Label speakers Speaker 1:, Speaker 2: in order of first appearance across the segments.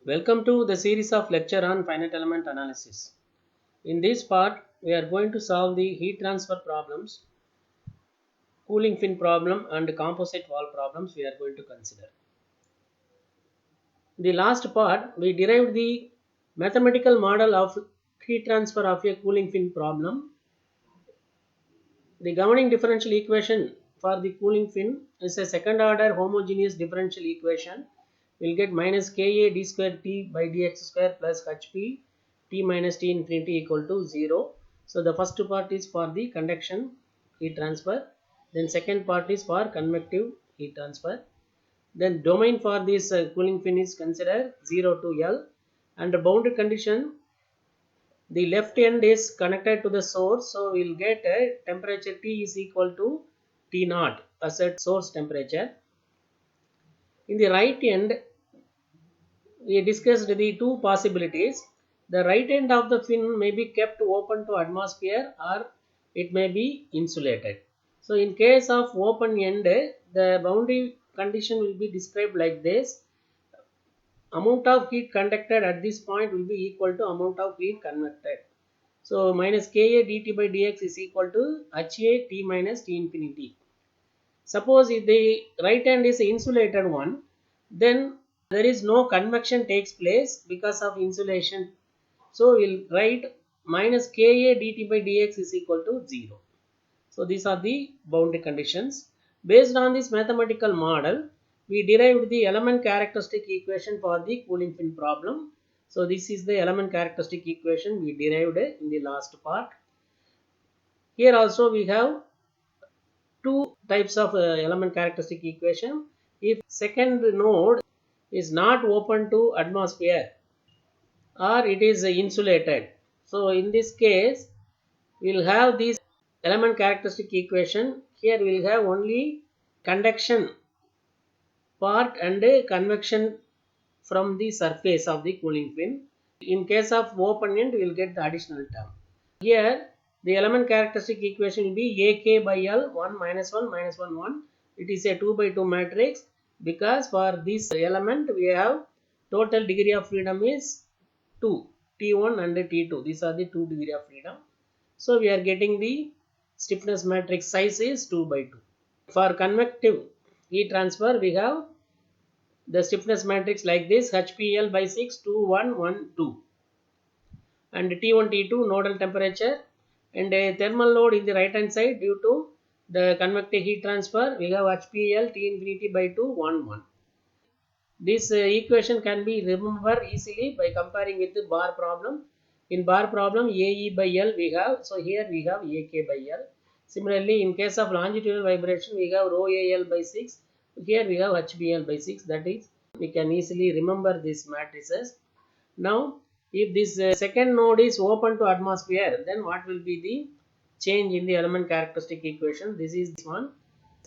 Speaker 1: Welcome to the series of lecture on finite element analysis. In this part, we are going to solve the heat transfer problems, cooling fin problem and composite wall problems we are going to consider. In the last part, we derived the mathematical model of heat transfer of a cooling fin problem. The governing differential equation for the cooling fin is a second order homogeneous differential equation. We'll get minus Ka d square T by dx square plus Hp T minus T infinity equal to 0. So the first part is for the conduction heat transfer. Then second part is for convective heat transfer. Then domain for this cooling fin is considered 0 to L. And the boundary condition, the left end is connected to the source, so we'll get a temperature T is equal to T naught as a source temperature. In the right end, we discussed the two possibilities. The right end of the fin may be kept open to atmosphere or it may be insulated. So in case of open end, the boundary condition will be described like this. Amount of heat conducted at this point will be equal to amount of heat convected. So minus Ka dt by dx is equal to Ha T minus T infinity. Suppose if the right hand is insulated one, then there is no convection takes place because of insulation. So we'll write minus Ka dt by dx is equal to 0. So these are the boundary conditions. Based on this mathematical model, we derived the element characteristic equation for the cooling fin problem. So this is the element characteristic equation we derived in the last part. Here also we have two types of element characteristic equation. If second node is not open to atmosphere or it is insulated, so in this case we will have this element characteristic equation. Here we will have only conduction part and convection from the surface of the cooling fin. In case of open end, we will get the additional term. Here the element characteristic equation will be AK by L 1 minus 1 minus 1 1. It is a 2 by 2 matrix because for this element we have total degree of freedom is 2, T1 and T2. These are the 2 degree of freedom. So we are getting the stiffness matrix size is 2 by 2. For convective heat transfer, we have the stiffness matrix like this: HPL by 6, 2, 1, 1, 2. And T1, T2 nodal temperature and a thermal load in the right hand side due to the convective heat transfer. We have HPL T infinity by 2, 1, 1. This equation can be remembered easily by comparing with the bar problem. In bar problem, AE by L we have, so here we have AK by L. Similarly, in case of longitudinal vibration, we have rho AL by 6. Here we have HBL by 6. That is, we can easily remember these matrices. Now, if this second node is open to atmosphere, then what will be the change in the element characteristic equation? This is this one.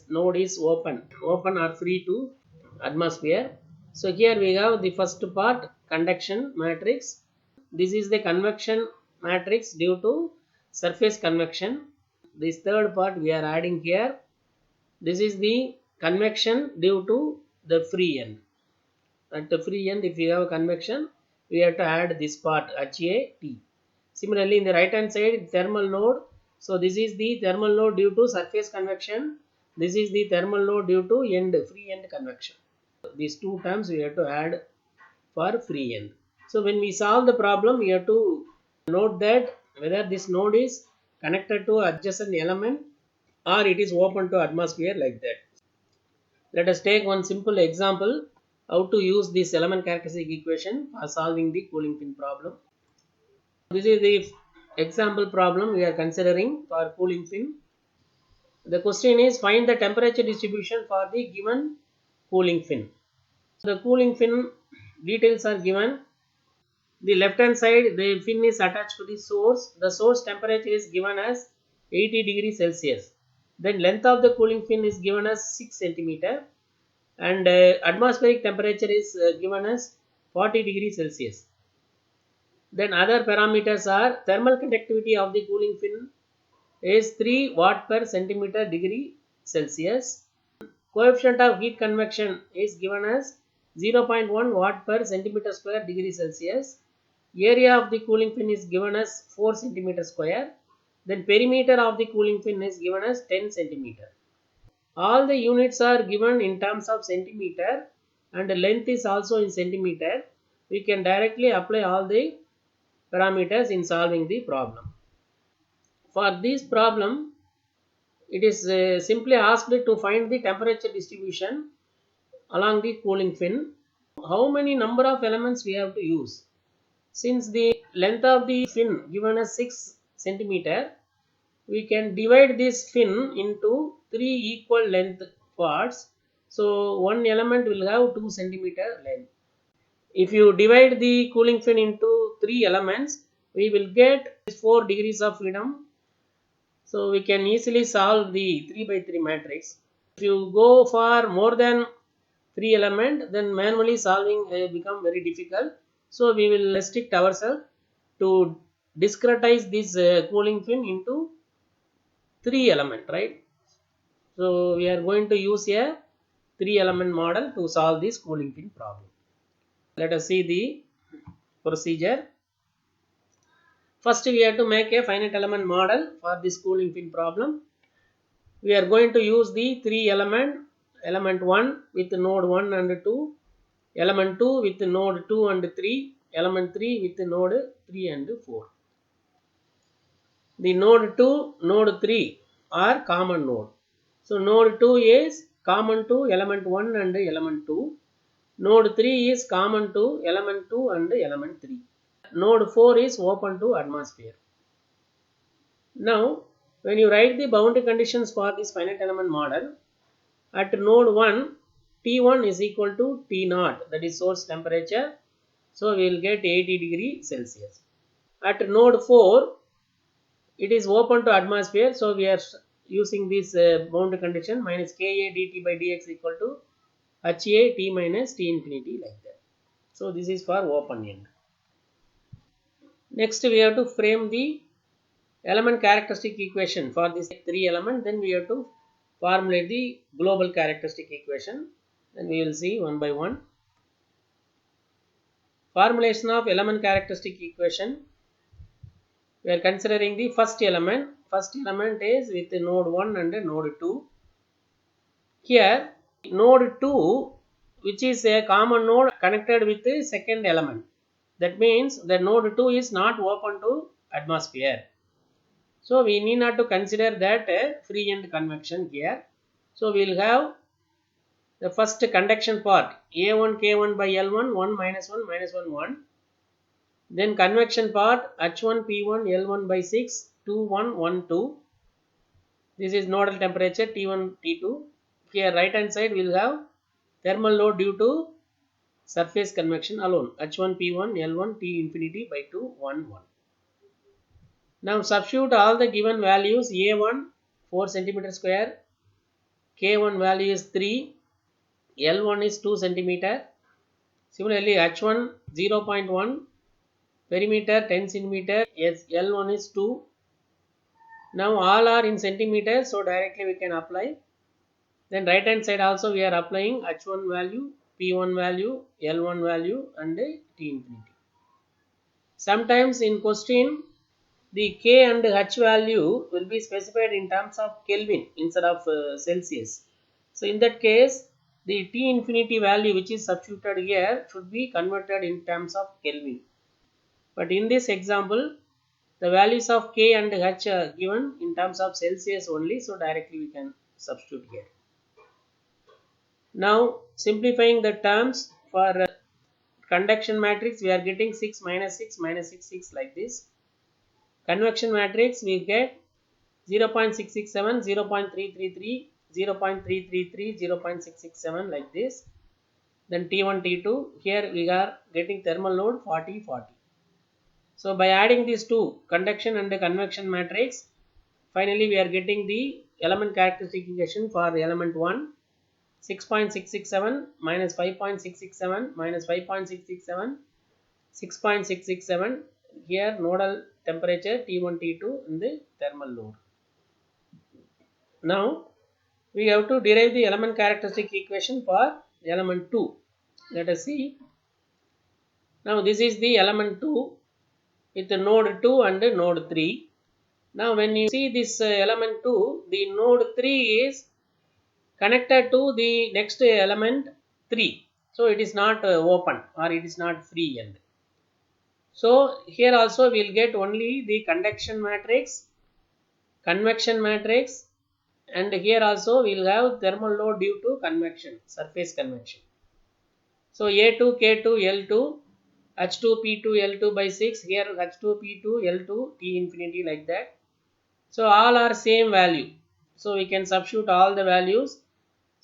Speaker 1: Node is open or free to atmosphere. So here we have the first part, conduction matrix. This is the convection matrix due to surface convection. This third part we are adding here. This is the convection due to the free end. At the free end, if we have convection, we have to add this part HAT. Similarly, in the right hand side, thermal load. So this is the thermal load due to surface convection. This is the thermal load due to free end convection. These two terms we have to add for free end. So when we solve the problem, we have to note that whether this node is connected to adjacent element or it is open to atmosphere like that. Let us take one simple example how to use this element characteristic equation for solving the cooling fin problem. This is the example problem we are considering for cooling fin. The question is, find the temperature distribution for the given cooling fin. The cooling fin details are given. The left hand side, the fin is attached to the source. The source temperature is given as 80 degrees Celsius. Then length of the cooling fin is given as 6 centimeter. And atmospheric temperature is given as 40 degrees Celsius. Then other parameters are thermal conductivity of the cooling fin is 3 watt per centimeter degree Celsius. Coefficient of heat convection is given as 0.1 watt per centimeter square degree Celsius. Area of the cooling fin is given as 4 centimeter square. Then perimeter of the cooling fin is given as 10 centimeter. All the units are given in terms of centimeter and the length is also in centimeter. We can directly apply all the parameters in solving the problem. For this problem, it is simply asked to find the temperature distribution along the cooling fin. How many number of elements we have to use? Since the length of the fin given as 6 centimeter, we can divide this fin into 3 equal length parts. So one element will have 2 centimeter length. If you divide the cooling fin into 3 elements, we will get 4 degrees of freedom. So we can easily solve the 3 by 3 matrix. If you go for more than 3 element, then manually solving become very difficult. So we will restrict ourselves to discretize this cooling fin into 3 element, right? So we are going to use a 3 element model to solve this cooling fin problem. Let us see the procedure. First we have to make a finite element model for this cooling fin problem. We are going to use the 3 element 1 with node 1 and 2, element 2 with node 2 and 3, element 3 with node 3 and 4. The node 2, node 3 are common node. So node 2 is common to element 1 and element 2. Node 3 is common to element 2 and element 3. Node 4 is open to atmosphere. Now, when you write the boundary conditions for this finite element model, at node 1, T1 is equal to T0, that is source temperature. So we will get 80 degree Celsius. At node 4, it is open to atmosphere. So we are using this boundary condition minus Ka dt by dx equal to Ha T minus T infinity, like that. So this is for open end. Next we have to frame the element characteristic equation for this 3 element. Then we have to formulate the global characteristic equation. Then we will see one by one. Formulation of element characteristic equation. We are considering the first element. First element is with node 1 and node 2. Here node 2, which is a common node, connected with the second element. That means the node 2 is not open to atmosphere. So we need not to consider that free end convection here. So we will have the first conduction part A1 K1 by L1 1 minus 1 minus 1 1. Then convection part H1 P1 L1 by 6 2 1 1 2. This is nodal temperature T1 T2. Here right hand side we will have thermal load due to surface convection alone H1 P1 L1 T infinity by 2 1 1. Now substitute all the given values. A1 4 centimeter square, K1 value is 3, L1 is 2 centimeter. Similarly H1 0.1, perimeter 10 centimeter, yes, L1 is 2. Now all are in centimeters, so directly we can apply. Then right hand side also we are applying H1 value, P1 value, L1 value and T infinity. Sometimes in question the K and H value will be specified in terms of Kelvin instead of Celsius. So in that case, the T infinity value which is substituted here should be converted in terms of Kelvin. But in this example, the values of K and H are given in terms of Celsius only, so directly we can substitute here. Now simplifying the terms for conduction matrix, we are getting 6 minus 6 minus 6 6 like this. Convection matrix we get 0.667, 0.333, 0.333, 0.667 like this. Then T1, T2, here we are getting thermal load 40, 40. So by adding these two, conduction and the convection matrix, finally we are getting the element characteristic equation for element 1, 6.667 minus 5.667 minus 5.667, 6.667. Here nodal temperature T1, T2 and the thermal load. Now we have to derive the element characteristic equation for element 2. Let us see. Now this is the element 2 with the node 2 and node 3. Now when you see this element 2, the node 3 is connected to the next element 3. So it is not open or it is not free end. So here also we will get only the conduction matrix, convection matrix, and here also we will have thermal load due to convection, surface convection. So A2, K2, L2, H2, P2, L2 by 6, here H2, P2, L2, T infinity like that. So all are same value. So we can substitute all the values.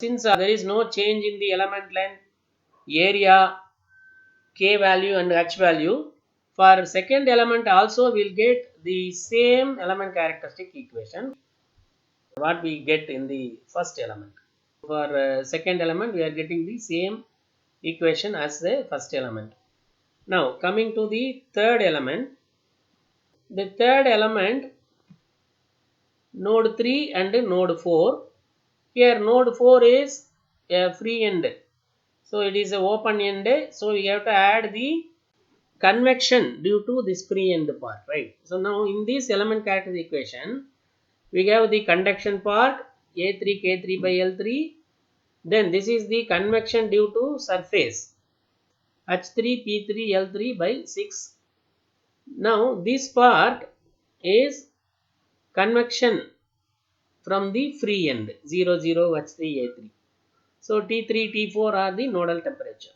Speaker 1: Since there is no change in the element length, area, K value and H value, for second element also we will get the same element characteristic equation what we get in the first element. For second element we are getting the same equation as the first element. Now coming to the third element. The third element node 3 and node 4. Here node 4 is a free end. So it is a open end. So we have to add the convection due to this free end part, right? So now in this element characteristic equation, we have the conduction part A3 K3 by L3. Then this is the convection due to surface H3 P3 L3 by 6. Now this part is convection from the free end 0 0 H3 A3. So T3 T4 are the nodal temperature.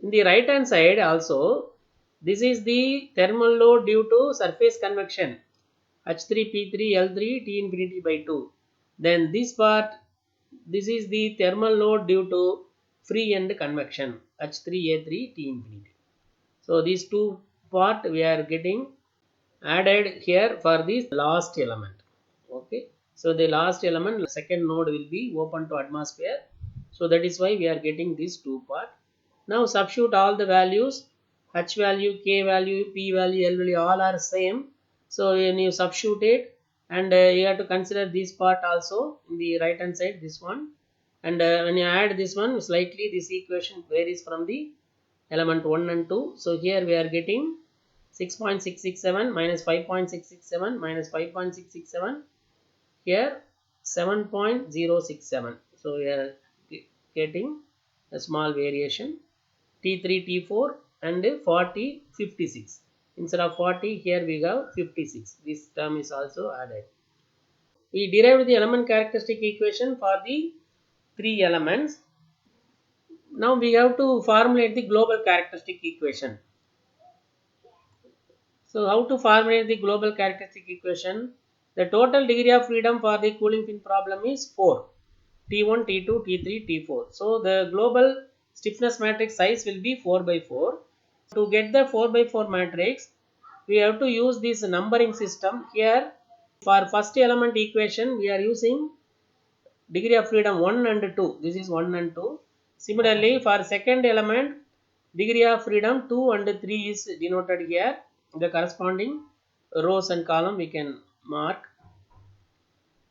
Speaker 1: In the right hand side also, this is the thermal load due to surface convection H3 P3 L3 T infinity by 2. Then this part, this is the thermal load due to free end convection H3 A3 T infinity. So these two part we are getting added here for the last element. Okay. So the last element, second node will be open to atmosphere. So that is why we are getting these two part. Now substitute all the values, H value, K value, P value, L value, all are same. So when you substitute it, and you have to consider this part also in the right hand side, this one. And when you add this one, slightly this equation varies from the element 1 and 2. So here we are getting 6.667 minus 5.667 minus 5.667. Here 7.067. So we are getting a small variation. T3, T4 and 40, 56. Instead of 40, here we have 56. This term is also added. We derived the element characteristic equation for the three elements. Now we have to formulate the global characteristic equation. So how to formulate the global characteristic equation? The total degree of freedom for the cooling fin problem is 4. T1, T2, T3, T4. So the global stiffness matrix size will be 4 by 4. To get the 4 by 4 matrix, we have to use this numbering system. Here for first element equation, we are using degree of freedom 1 and 2. This is 1 and 2. Similarly, for second element, degree of freedom 2 and 3 is denoted here. The corresponding rows and column we can mark.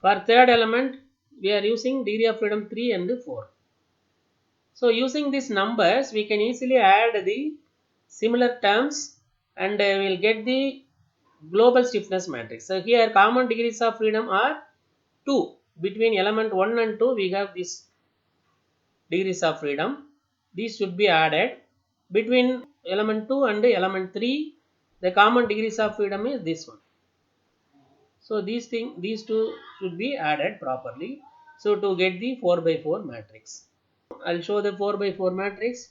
Speaker 1: For third element, we are using degree of freedom 3 and 4. So using these numbers, we can easily add the similar terms and we will get the global stiffness matrix. So here common degrees of freedom are 2. Between element 1 and 2, we have this degrees of freedom. These should be added. Between element 2 and element 3, the common degrees of freedom is this one. So these two should be added properly. So to get the 4 by 4 matrix. I'll show the 4 by 4 matrix.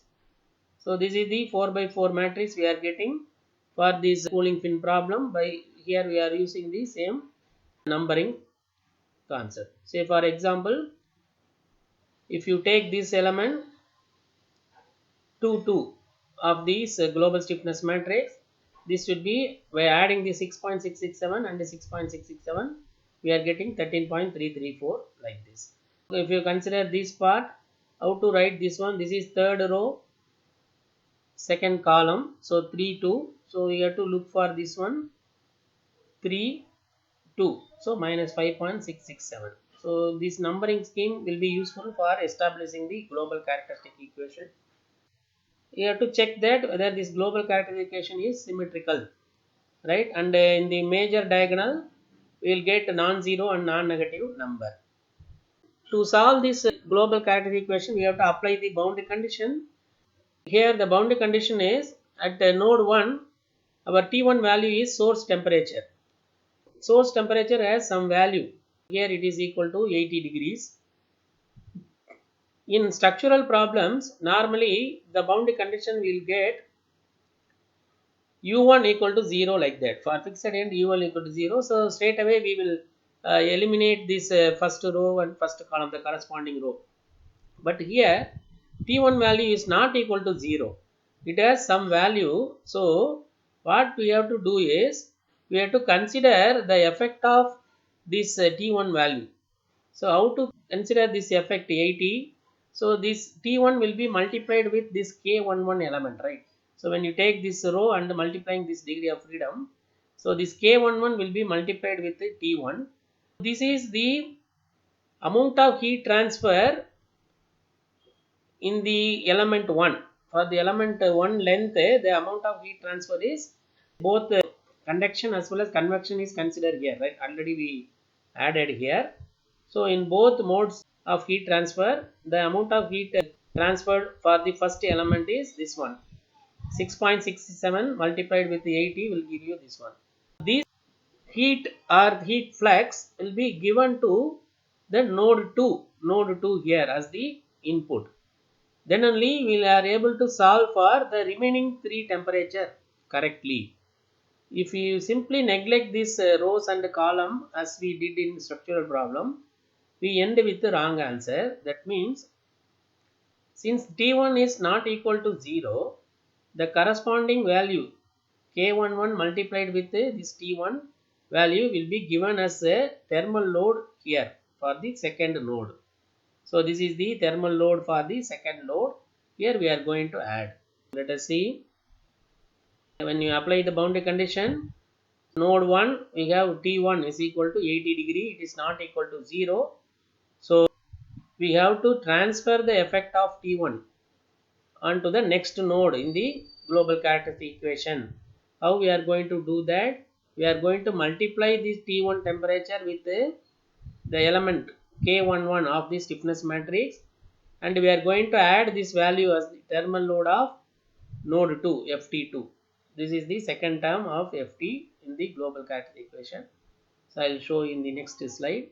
Speaker 1: So this is the 4 by 4 matrix we are getting for this cooling fin problem. By here we are using the same numbering concept. Say for example, if you take this element 2 2 of this global stiffness matrix, this should be by adding the 6.667 and the 6.667, we are getting 13.334 like this. So if you consider this part, how to write this one? This is third row, second column. So 3 2. So we have to look for this one 3 2. So minus 5.667. So this numbering scheme will be useful for establishing the global characteristic equation. you have to check that whether this global characterization is symmetrical, right? And in the major diagonal, we will get non-zero and non-negative number. To solve this global characteristic equation, we have to apply the boundary condition. Here the boundary condition is at node 1, our T1 value is source temperature. Source temperature has some value. Here it is equal to 80 degrees. In structural problems, normally the boundary condition will get u1 equal to 0 like that. For fixed end u1 equal to 0. So straight away we will eliminate this first row and first column, the corresponding row. But here T1 value is not equal to 0. It has some value. So what we have to do is we have to consider the effect of this T1 value. So how to consider this effect 80? So this T1 will be multiplied with this K11 element, right? So when you take this row and multiplying this degree of freedom, so this K11 will be multiplied with the T1. This is the amount of heat transfer in the element 1. For the element 1 length, the amount of heat transfer is both conduction as well as convection is considered here, right? Already we added here. So in both modes of heat transfer, the amount of heat transferred for the first element is this one. 6.67 multiplied with the 80 will give you this one. This heat or heat flux will be given to the node 2 here as the input. Then only we are able to solve for the remaining 3 temperature correctly. If you simply neglect this rows and column as we did in structural problem, we end with the wrong answer. That means since T1 is not equal to 0, the corresponding value K11 multiplied with this T1 value will be given as a thermal load here for the second node. So this is the thermal load for the second load. Here we are going to add. Let us see. When you apply the boundary condition, node 1 we have T1 is equal to 80 degree. It is not equal to 0. So we have to transfer the effect of T1 onto the next node in the global characteristic equation. How we are going to do that? We are going to multiply this T1 temperature with the element K11 of the stiffness matrix, and we are going to add this value as the thermal load of node 2 Ft2. This is the second term of Ft in the global characteristic equation. So I will show in the next slide.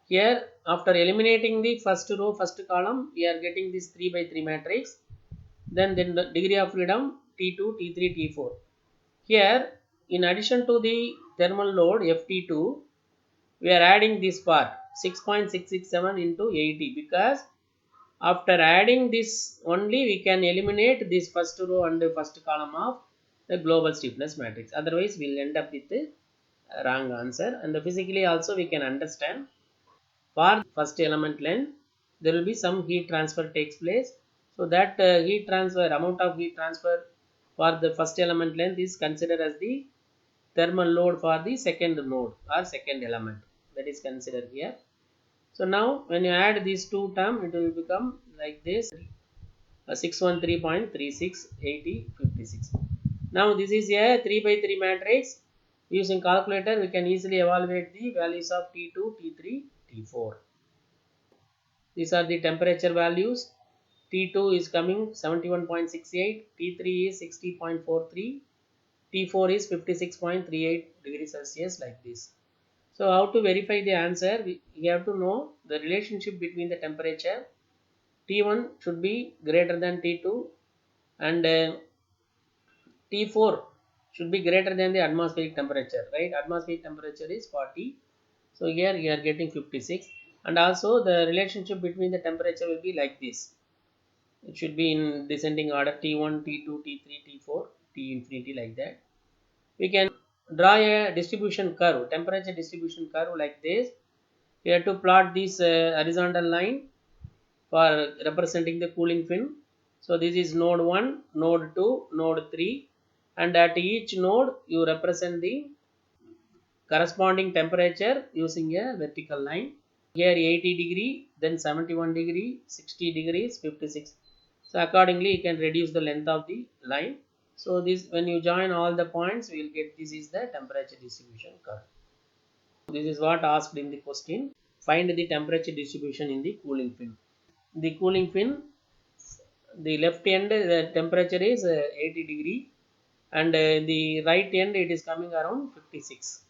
Speaker 1: Here after eliminating the first row, first column, we are getting this 3 by 3 matrix. Then the degree of freedom T2, T3, T4. Here in addition to the thermal load Ft2, we are adding this part 6.667 into 80, because after adding this only we can eliminate this first row and first column of the global stiffness matrix. Otherwise we will end up with the wrong answer. And physically also we can understand, for first element length there will be some heat transfer takes place. So that heat transfer, amount of heat transfer for the first element length is considered as the thermal load for the second node or second element, that is considered here. So now when you add these two terms, it will become like this 613.36 80 56. Now this is a 3 by 3 matrix. Using calculator we can easily evaluate the values of T2, T3, T4. These are the temperature values. T2 is coming 71.68, T3 is 60.43, T4 is 56.38 degrees Celsius, like this. So how to verify the answer? We have to know the relationship between the temperature. T1 should be greater than T2 and T4 should be greater than the atmospheric temperature, right? Atmospheric temperature is 40. So here we are getting 56, and also the relationship between the temperature will be like this. It should be in descending order T1, T2, T3, T4, T infinity, like that. We can draw a distribution curve, temperature distribution curve like this. We have to plot this horizontal line for representing the cooling fin. So this is node 1, node 2, node 3, and at each node you represent the corresponding temperature using a vertical line. Here 80 degree, then 71 degree, 60 degrees, 56. So accordingly you can reduce the length of the line. So this, when you join all the points, we will get this is the temperature distribution curve. This is what asked in the question. Find the temperature distribution in the cooling fin. The cooling fin, the left end the temperature is 80 degree, and the right end it is coming around 56.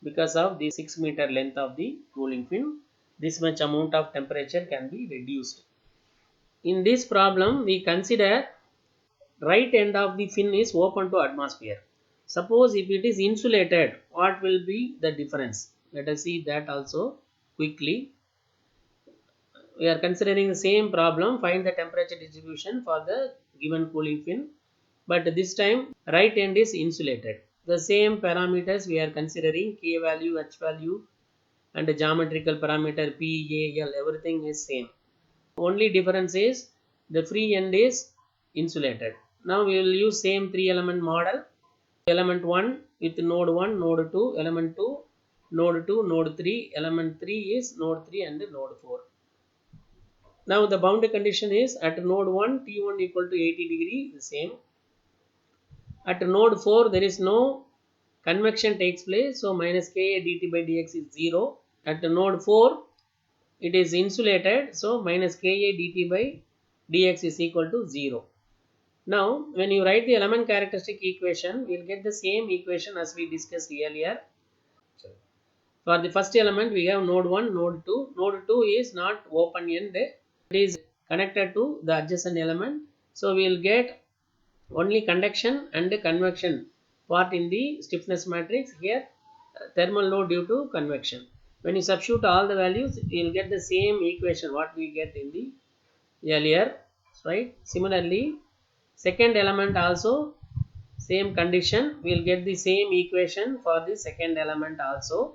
Speaker 1: Because of the 6-meter length of the cooling fin, this much amount of temperature can be reduced. In this problem, we consider right end of the fin is open to atmosphere. Suppose if it is insulated, what will be the difference? Let us see that also quickly. We are considering the same problem. Find the temperature distribution for the given cooling fin, but this time right end is insulated. The same parameters we are considering, K value, H value, and the geometrical parameter P, A, L, everything is same. Only difference is the free end is insulated. Now we will use same 3 element model. Element 1 with node 1, node 2, element 2, node 2, node 3, element 3 is node 3 and node 4. Now the boundary condition is at node 1 T1 equal to 80 degree, the same. At node 4 there is no convection takes place, so minus Ka dt by dx is 0. At node 4 it is insulated, so minus Ka dt by dx is equal to 0. Now when you write the element characteristic equation, we will get the same equation as we discussed earlier. For the first element we have node 1, node 2. Node 2 is not open end, it is connected to the adjacent element. So we will get only conduction and convection part in the stiffness matrix. Here thermal load due to convection. When you substitute all the values, you will get the same equation what we get in the earlier, right? Similarly, second element also same condition, we will get the same equation for the second element also.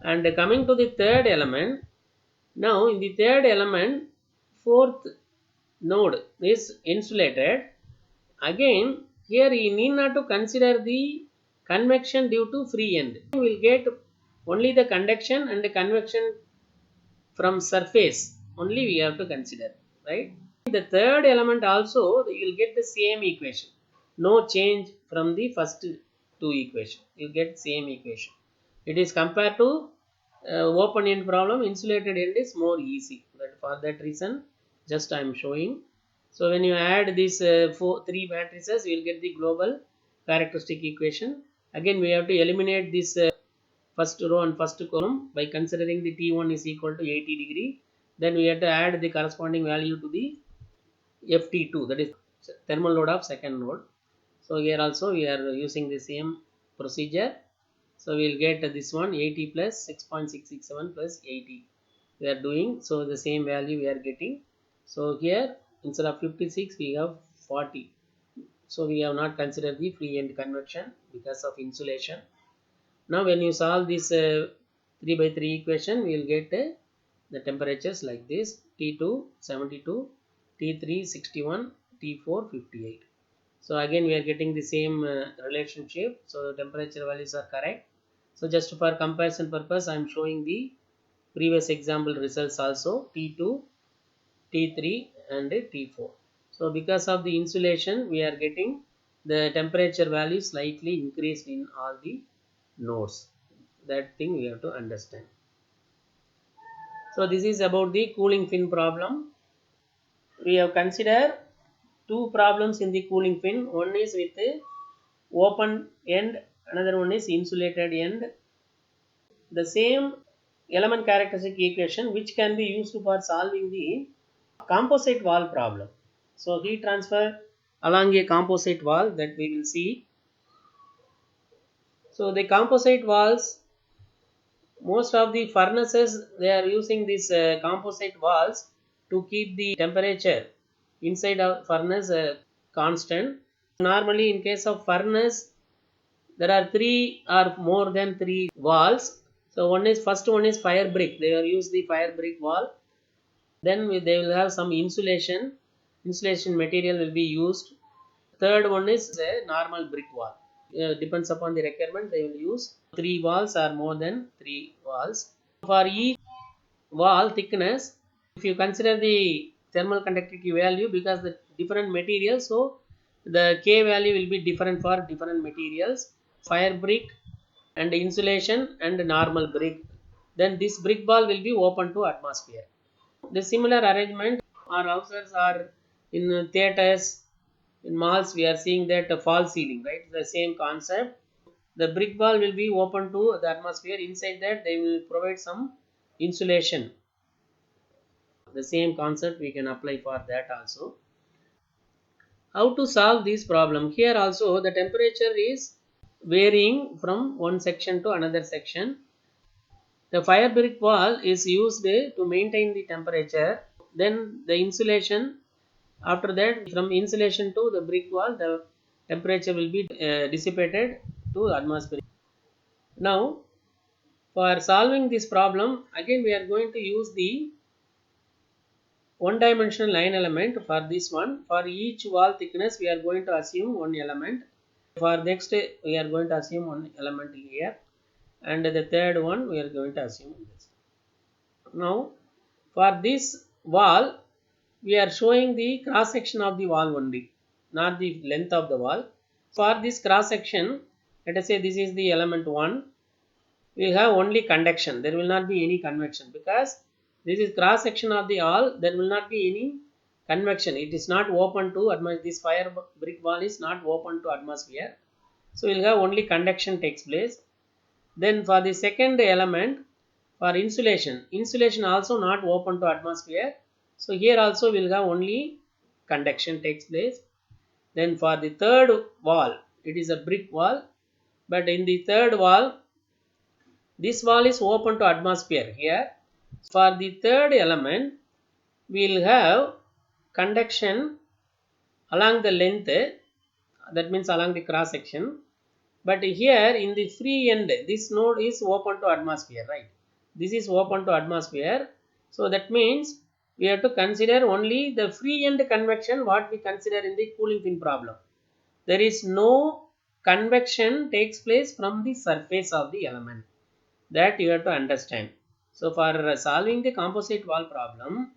Speaker 1: And coming to the third element, now in the third element, fourth node is insulated. Again here you need not to consider the convection due to free end. We will get only the conduction and the convection from surface only we have to consider, right? The third element also you will get the same equation. No change from the first two equation. You will get same equation. It is compared to open end problem, insulated end is more easy. But for that reason, just I am showing. So when you add these three matrices, you will get the global characteristic equation. Again, we have to eliminate this first row and first column by considering the T1 is equal to 80 degree. Then we have to add the corresponding value to the FT2, that is thermal load of second node. So here also we are using the same procedure. So we will get this one 80 plus 6.667 plus 80 we are doing. So the same value we are getting. So here instead of 56 we have 40. So we have not considered the free end convection because of insulation. Now when you solve this 3 by 3 equation, we will get the temperatures like this: T2 72, T3 61, T4 58. So again we are getting the same relationship. So temperature values are correct. So just for comparison purpose, I am showing the previous example results also, T2, T3 and T4. So because of the insulation, we are getting the temperature value slightly increased in all the nodes. That thing we have to understand. So this is about the cooling fin problem. We have considered two problems in the cooling fin. One is with open end, another one is insulated end. The same element characteristic equation which can be used for solving the composite wall problem. So heat transfer along a composite wall, that we will see. So the composite walls, most of the furnaces they are using these composite walls to keep the temperature inside of furnace constant. Normally in case of furnace there are three or more than three walls. So first one is fire brick, they will use the fire brick wall. Then they will have some insulation material will be used. Third one is a normal brick wall. Depends upon the requirement, they will use 3 walls or more than 3 walls. For each wall thickness, if you consider the thermal conductivity value because the different materials, so the K value will be different for different materials. Fire brick and insulation and normal brick. Then this brick wall will be open to atmosphere. The similar arrangement our houses are in theaters, in malls we are seeing that false ceiling, right? The same concept. The brick wall will be open to the atmosphere. Inside that they will provide some insulation. The same concept we can apply for that also. How to solve this problem? Here also the temperature is varying from one section to another section. The fire brick wall is used to maintain the temperature. Then the insulation, after that from insulation to the brick wall the temperature will be dissipated to atmosphere. Now for solving this problem, again we are going to use the one dimensional line element. For this one, for each wall thickness we are going to assume one element. For next we are going to assume one element here, and the third one we are going to assume this. Now for this wall we are showing the cross section of the wall only, not the length of the wall. For this cross section, let us say this is the element 1, we have only conduction, there will not be any convection because this is cross section of the wall, there will not be any convection. It is not open to atmosphere. This fire brick wall is not open to atmosphere, so we will have only conduction takes place. Then for the second element, for insulation, insulation also not open to atmosphere, so here also we will have only conduction takes place. Then for the third wall, it is a brick wall, but in the third wall this wall is open to atmosphere here. For the third element, we will have conduction along the length, that means along the cross section. But here in the free end, this node is open to atmosphere, right? This is open to atmosphere. So that means we have to consider only the free end convection, what we consider in the cooling fin problem. There is no convection takes place from the surface of the element. That you have to understand. So for solving the composite wall problem,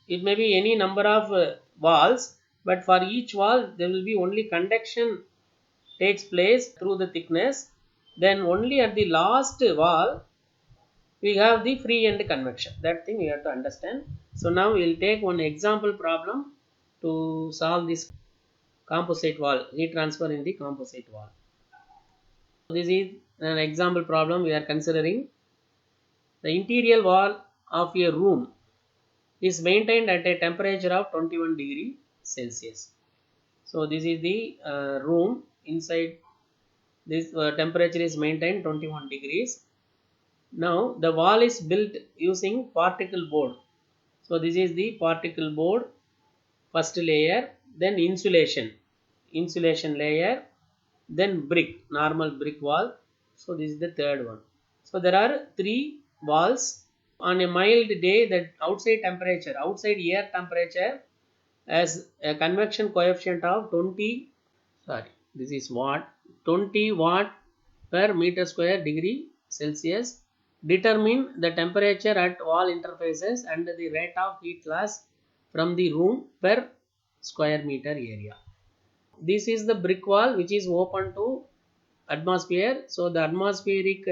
Speaker 1: it may be any number of walls, but for each wall there will be only conduction takes place through the thickness. Then only at the last wall we have the free end convection. That thing you have to understand. So now we will take one example problem to solve this composite wall, heat transfer in the composite wall. This is an example problem we are considering. The interior wall of a room is maintained at a temperature of 21 degree Celsius. So this is the room. Inside this temperature is maintained 21 degrees. Now the wall is built using particle board. So this is the particle board, first layer, then insulation layer, then brick, normal brick wall. So this is the third one. So there are three walls. On a mild day, that outside air temperature has a convection coefficient of 20 watt per meter square degree Celsius. Determine the temperature at wall interfaces and the rate of heat loss from the room per square meter area. This is the brick wall which is open to atmosphere. So the atmospheric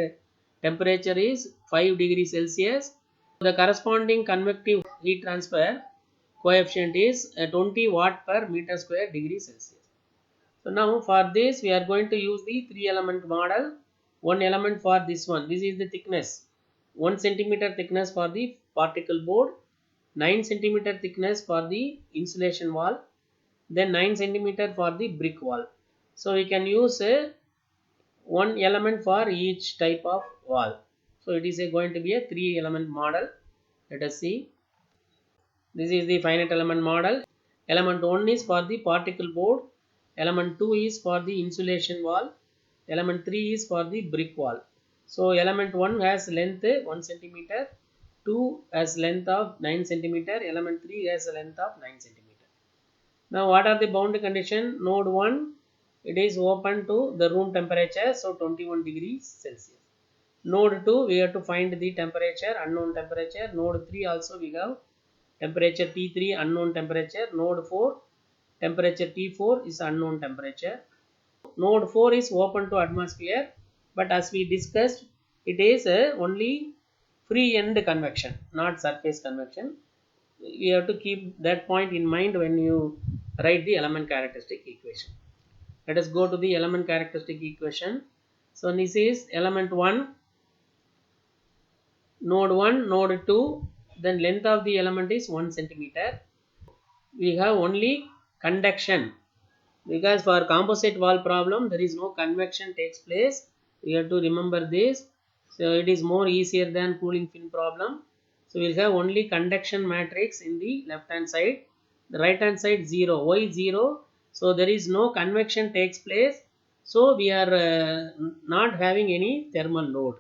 Speaker 1: temperature is 5 degrees Celsius. The corresponding convective heat transfer coefficient is 20 watt per meter square degree Celsius. So now for this we are going to use the 3 element model. One element for this one. This is the thickness. 1 centimeter thickness for the particle board. 9 centimeter thickness for the insulation wall. Then 9 centimeter for the brick wall. So we can use one element for each type of wall. So it is going to be a 3 element model. Let us see. This is the finite element model. Element 1 is for the particle board. Element 2 is for the insulation wall. Element 3 is for the brick wall. So element 1 has length 1 centimeter. 2 has length of 9 centimeter. Element 3 has a length of 9 centimeter. Now what are the boundary condition? Node 1, it is open to the room temperature, so 21 degrees Celsius. Node 2, we have to find the temperature, unknown temperature. Node 3 also we have temperature T3 unknown temperature, node 4 temperature T4 is unknown temperature. Node 4 is open to atmosphere, but as we discussed, it is only free end convection, not surface convection. You have to keep that point in mind when you write the element characteristic equation. Let us go to the element characteristic equation. So this is element 1, node 1, node 2, then length of the element is 1 centimeter. We have only conduction, because for composite wall problem there is no convection takes place. We have to remember this. So it is more easier than cooling fin problem. So we'll have only conduction matrix in the left hand side, the right hand side 0, why 0? So there is no convection takes place, so we are not having any thermal load.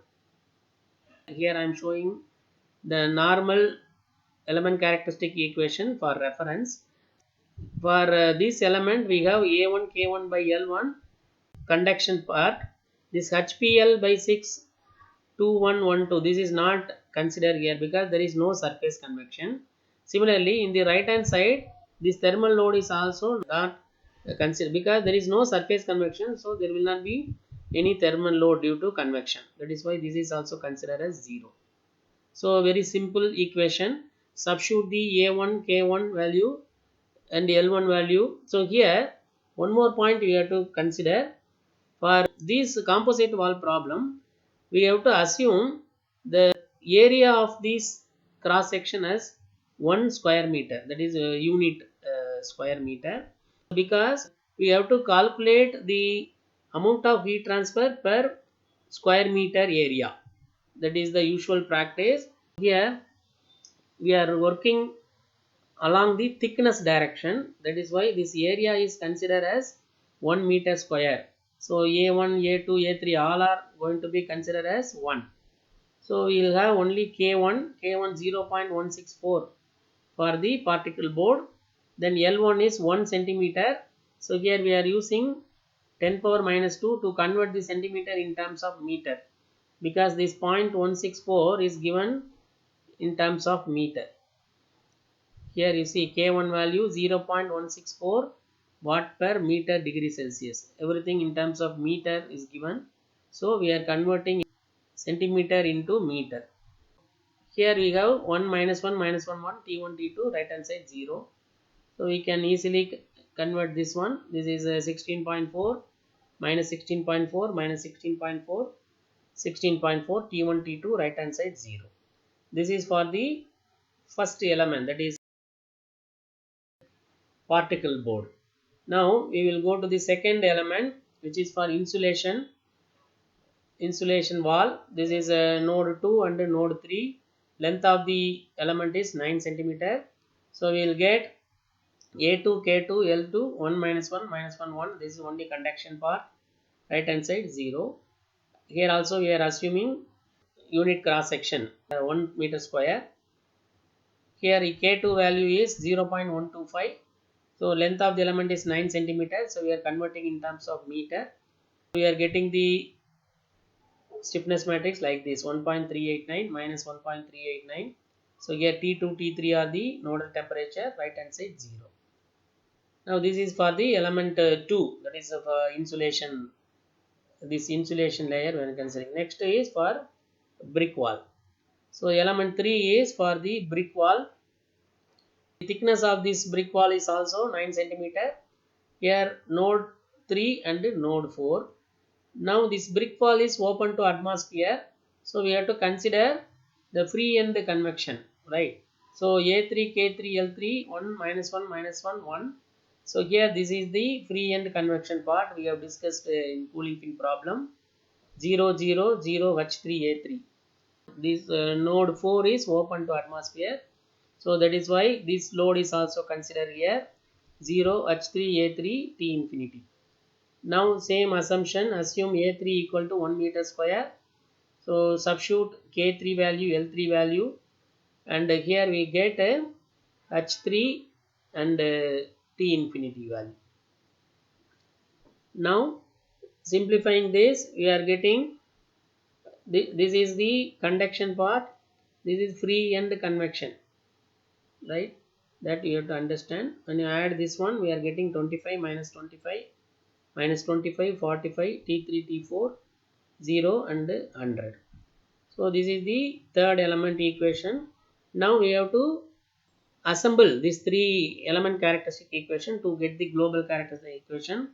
Speaker 1: Here I am showing the normal element characteristic equation for reference. For this element we have A1 K1 by L1 conduction part. This HPL by 6 2112, this is not considered here because there is no surface convection. Similarly, in the right hand side, this thermal load is also not considered because there is no surface convection, so there will not be any thermal load due to convection. That is why this is also considered as 0. So very simple equation. Substitute the A1 K1 value and L1 value. So here one more point we have to consider. For this composite wall problem, we have to assume the area of this cross section as 1 square meter, that is a unit square meter, because we have to calculate the amount of heat transfer per square meter area. That is the usual practice. Here we are working along the thickness direction, that is why this area is considered as 1 meter square. So A1, A2, A3 all are going to be considered as 1. So we will have only K1 0.164 for the particle board. Then L1 is 1 centimeter. So here we are using 10 power minus 2 to convert the centimeter in terms of meter, because this 0.164 is given in terms of meter. Here you see K1 value 0.164 watt per meter degree Celsius. Everything in terms of meter is given. So we are converting centimeter into meter. Here we have 1 minus 1 minus 1 1 T1 T2 right hand side 0. So we can easily convert this one. This is 16.4 minus 16.4 minus 16.4 16.4 T1 T2 right hand side 0. This is for the first element, that is particle board. Now we will go to the second element, which is for insulation wall. This is node 2 and node 3. Length of the element is 9 centimeter. So we will get A2 K2 L2 1 minus 1 minus 1 1. This is only conduction part, right hand side 0. Here also we are assuming unit cross section 1 meter square. Here K2 value is 0.125. So length of the element is 9 centimeters. So we are converting in terms of meter. We are getting the stiffness matrix like this: 1.389 minus 1.389. So here T2 T3 are the nodal temperature, right hand side 0. Now this is for the element 2, that is of insulation, this insulation layer when considering. Next is for brick wall. So element 3 is for the brick wall. The thickness of this brick wall is also 9 centimeter. Here node 3 and node 4. Now this brick wall is open to atmosphere, so we have to consider the free end convection, right? So A3 K3 L3 1 minus 1 minus 1 1. So here this is the free end convection part we have discussed in cooling fin problem. 0 0 0 H3 A3. This node 4 is open to atmosphere, so that is why this load is also considered here. 0 H3 A3 T infinity. Now same assumption, assume A3 equal to 1 meter square. So substitute K3 value, L3 value, and here we get a H3 and T infinity value. Now simplifying this, we are getting this is the conduction part, this is free end convection. right? That you have to understand. When you add this one, we are getting 25 minus 25 minus 25 45 t3 t4 0 and 100. So this is the third element equation. Now we have to assemble these three element characteristic equation to get the global characteristic equation.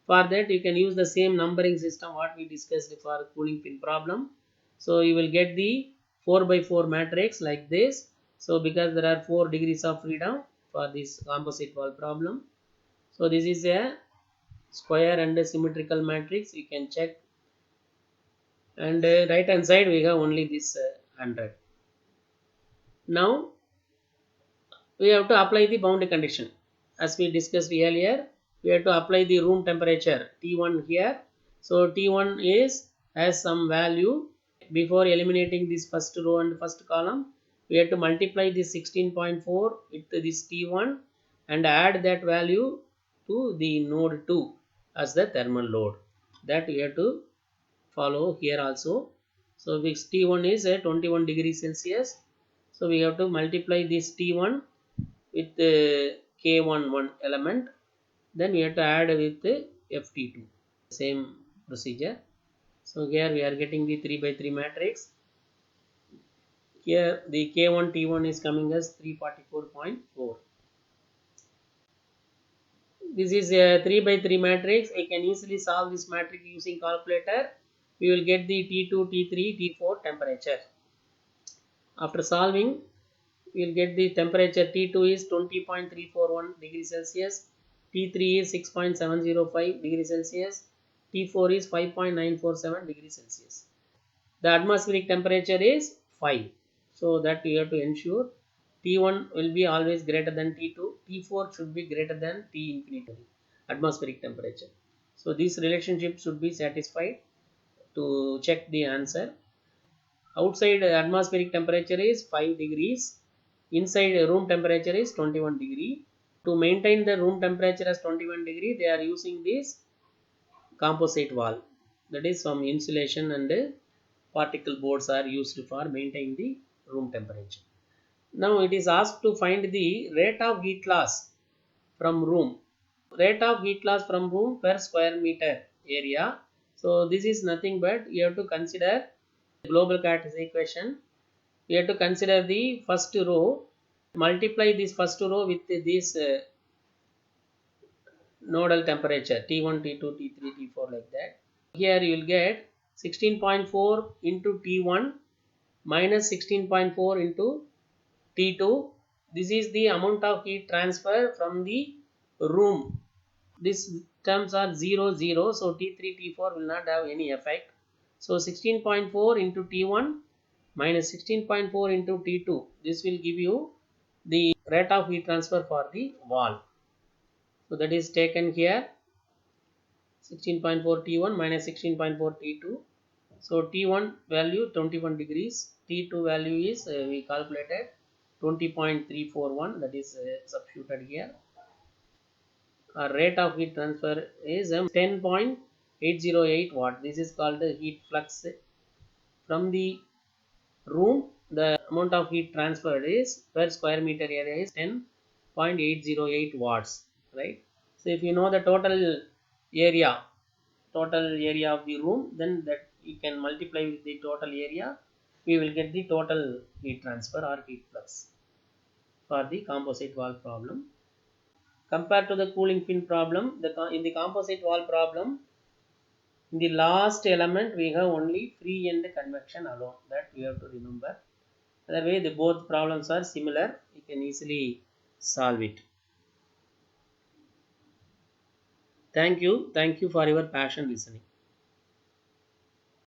Speaker 1: For that you can use the same numbering system what we discussed for cooling fin problem. So you will get the 4 by 4 matrix like this. So because there are 4 degrees of freedom for this composite wall problem. So this is a square and a symmetrical matrix, you can check. And right hand side we have only this 100. Now we have to apply the boundary condition. As we discussed earlier, we have to apply the room temperature T1 here. So T1 is has some value. Before eliminating this first row and first column, we have to multiply this 16.4 with this T1 and add that value to the node 2 as the thermal load. That we have to follow here also. So this T1 is 21 degrees Celsius. So we have to multiply this T1 with K11 element. Then we have to add with FT2. Same procedure. So here we are getting the 3 by 3 matrix. Here the K1 T1 is coming as 344.4. This is a 3 by 3 matrix. I can easily solve this matrix using calculator. We will get the T2, T3, T4 temperature. After solving, we will get the temperature. T2 is 20.341 degrees Celsius, T3 is 6.705 degrees Celsius, T4 is 5.947 degrees Celsius. The atmospheric temperature is 5. So that you have to ensure T1 will be always greater than T2, T4 should be greater than T infinity, atmospheric temperature. So this relationship should be satisfied to check the answer. Outside atmospheric temperature is 5 degrees. Inside room temperature is 21 degree. To maintain the room temperature as 21 degree, they are using this composite wall. That is some insulation and particle boards are used for maintaining the room temperature. Now it is asked to find the rate of heat loss from room. Rate of heat loss from room per square meter area. So this is nothing but you have to consider global characteristic equation. We have to consider the first row, multiply this first row with this nodal temperature T1, T2, T3, T4 like that. Here you will get 16.4 into T1 minus 16.4 into T2. This is the amount of heat transfer from the room. These terms are 0, 0. So T3, T4 will not have any effect. So 16.4 into T1 minus 16.4 into T2. This will give you the rate of heat transfer for the wall. So that is taken here 16.4 T1 minus 16.4 T2. So T1 value 21 degrees, T2 value is we calculated 20.341, that is substituted here. Our rate of heat transfer is 10.808 watt. This is called the heat flux from the room. The amount of heat transferred is per square meter area is 10.808 watts, right? So if you know the total area of the room, then that you can multiply with the total area, we will get the total heat transfer or heat flux for the composite wall problem. Compared to the cooling fin problem, in the composite wall problem, in the last element we have only free end convection alone. That you have to remember. Otherwise, the both problems are similar. You can easily solve it. Thank you. Thank you for your passion listening.